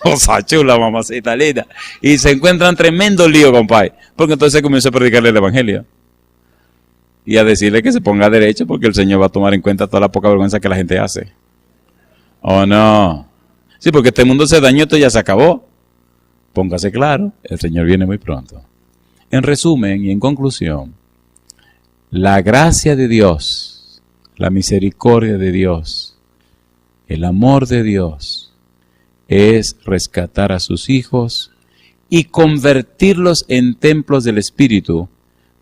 O sea, chula, mamacita linda. Y se encuentran tremendo lío, compadre. Porque entonces comienza a predicarle el evangelio. Y a decirle que se ponga derecho porque el Señor va a tomar en cuenta toda la poca vergüenza que la gente hace. ¿O no? Sí, porque este mundo se dañó, esto ya se acabó. Póngase claro, el Señor viene muy pronto. En resumen y en conclusión, la gracia de Dios, la misericordia de Dios, el amor de Dios es rescatar a sus hijos y convertirlos en templos del Espíritu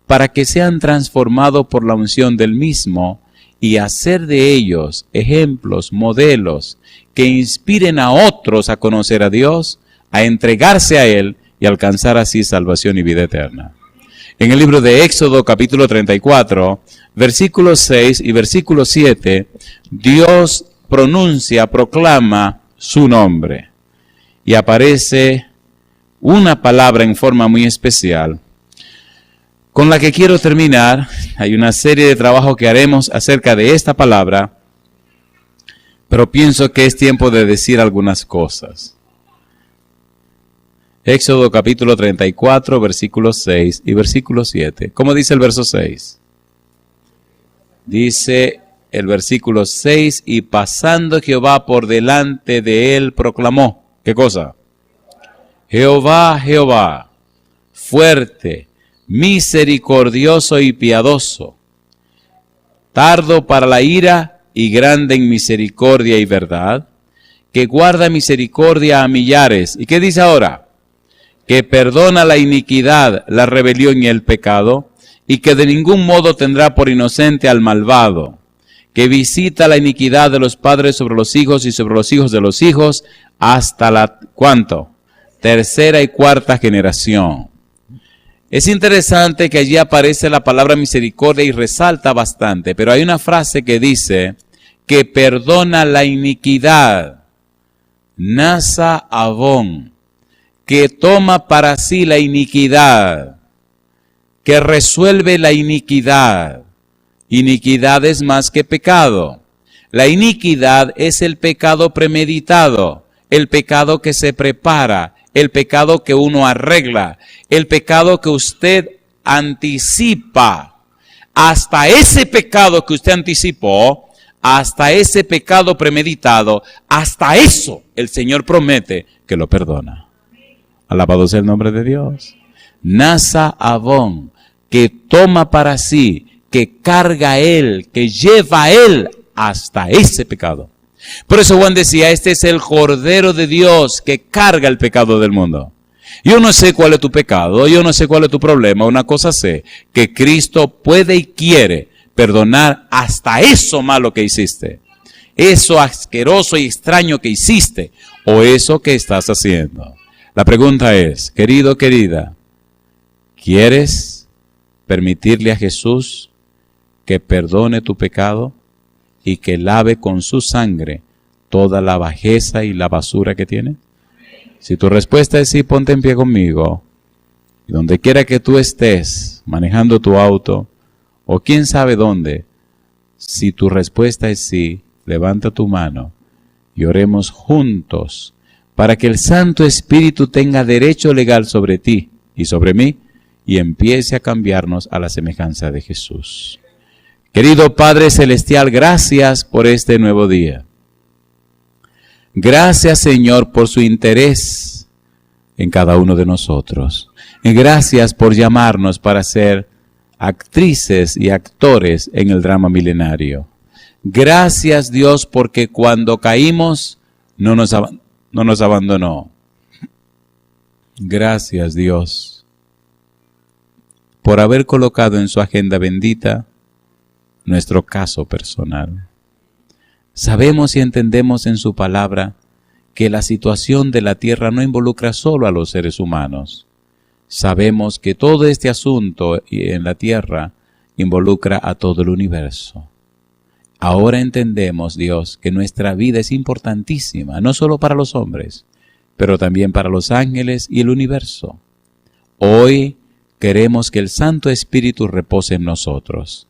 para que sean transformados por la unción del mismo y hacer de ellos ejemplos, modelos que inspiren a otros a conocer a Dios, a entregarse a Él y alcanzar así salvación y vida eterna. En el libro de Éxodo capítulo 34, versículos 6 y versículo 7, Dios proclama su nombre y aparece una palabra en forma muy especial con la que quiero terminar. Hay una serie de trabajos que haremos acerca de esta palabra, pero pienso que es tiempo de decir algunas cosas. Éxodo capítulo 34, versículos 6 y versículo 7. ¿Cómo dice el verso 6? Dice el versículo 6, y pasando Jehová por delante de él proclamó, ¿qué cosa? Jehová, Jehová, fuerte, misericordioso y piadoso, tardo para la ira y grande en misericordia y verdad, que guarda misericordia a millares. ¿Y qué dice ahora? Que perdona la iniquidad, la rebelión y el pecado, y que de ningún modo tendrá por inocente al malvado, que visita la iniquidad de los padres sobre los hijos y sobre los hijos de los hijos, hasta la, ¿cuánto? Tercera y cuarta generación. Es interesante que allí aparece la palabra misericordia y resalta bastante, pero hay una frase que dice que perdona la iniquidad, nasa avon, que toma para sí la iniquidad, que resuelve la iniquidad. Iniquidad es más que pecado. La iniquidad es el pecado premeditado, el pecado que se prepara, el pecado que uno arregla, el pecado que usted anticipa. Hasta ese pecado que usted anticipó, hasta ese pecado premeditado, hasta eso el Señor promete que lo perdona. Alabado sea el nombre de Dios. Nasa avon, que toma para sí, que carga él, que lleva él hasta ese pecado. Por eso Juan decía, este es el Cordero de Dios que carga el pecado del mundo. Yo no sé cuál es tu pecado, yo no sé cuál es tu problema. Una cosa sé, que Cristo puede y quiere perdonar hasta eso malo que hiciste, eso asqueroso y extraño que hiciste, o eso que estás haciendo. La pregunta es, querido, querida, ¿quieres permitirle a Jesús que perdone tu pecado y que lave con su sangre toda la bajeza y la basura que tiene? Si tu respuesta es sí, ponte en pie conmigo. Y donde quiera que tú estés, manejando tu auto, o quién sabe dónde, si tu respuesta es sí, levanta tu mano y oremos juntos para que el Santo Espíritu tenga derecho legal sobre ti y sobre mí y empiece a cambiarnos a la semejanza de Jesús. Querido Padre Celestial, gracias por este nuevo día. Gracias, Señor, por su interés en cada uno de nosotros. Y gracias por llamarnos para ser actrices y actores en el drama milenario. Gracias, Dios, porque cuando caímos no nos abandonó. Gracias, Dios, por haber colocado en su agenda bendita nuestro caso personal. Sabemos y entendemos en su palabra que la situación de la tierra no involucra solo a los seres humanos. Sabemos que todo este asunto en la tierra involucra a todo el universo. Ahora entendemos, Dios, que nuestra vida es importantísima, no solo para los hombres, pero también para los ángeles y el universo. Hoy queremos que el Santo Espíritu repose en nosotros.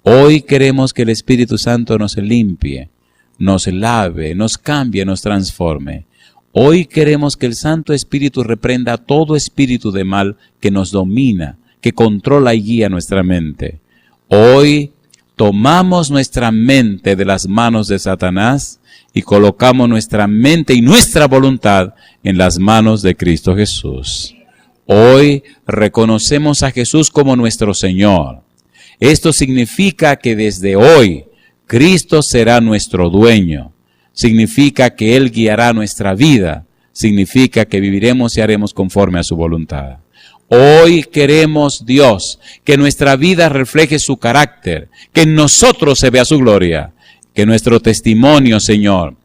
Hoy queremos que el Espíritu Santo nos limpie, nos lave, nos cambie, nos transforme. Hoy queremos que el Santo Espíritu reprenda todo espíritu de mal que nos domina, que controla y guía nuestra mente. Hoy tomamos nuestra mente de las manos de Satanás y colocamos nuestra mente y nuestra voluntad en las manos de Cristo Jesús. Hoy reconocemos a Jesús como nuestro Señor. Esto significa que desde hoy Cristo será nuestro dueño. Significa que Él guiará nuestra vida. Significa que viviremos y haremos conforme a su voluntad. Hoy queremos, Dios, que nuestra vida refleje su carácter, que en nosotros se vea su gloria, que nuestro testimonio, Señor,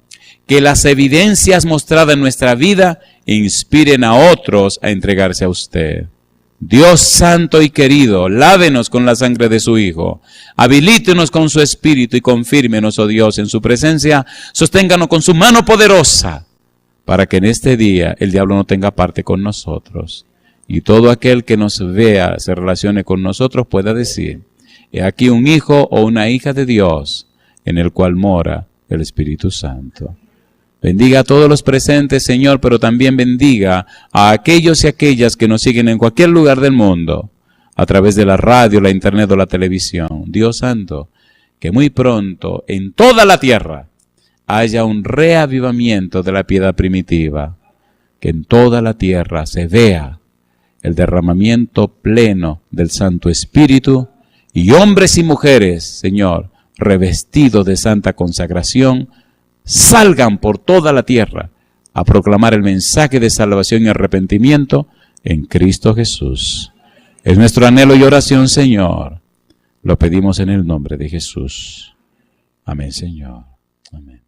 que las evidencias mostradas en nuestra vida inspiren a otros a entregarse a usted. Dios santo y querido, lávenos con la sangre de su Hijo, habilítenos con su Espíritu y confírmenos, oh Dios, en su presencia, sosténganos con su mano poderosa, para que en este día el diablo no tenga parte con nosotros. Y todo aquel que nos vea, se relacione con nosotros, pueda decir, he aquí un hijo o una hija de Dios, en el cual mora el Espíritu Santo. Bendiga a todos los presentes, Señor, pero también bendiga a aquellos y aquellas que nos siguen en cualquier lugar del mundo, a través de la radio, la internet o la televisión. Dios santo, que muy pronto en toda la tierra haya un reavivamiento de la piedad primitiva, que en toda la tierra se vea el derramamiento pleno del Santo Espíritu, y hombres y mujeres, Señor, revestidos de santa consagración, salgan por toda la tierra a proclamar el mensaje de salvación y arrepentimiento en Cristo Jesús. Es nuestro anhelo y oración, Señor. Lo pedimos en el nombre de Jesús. Amén, Señor. Amén.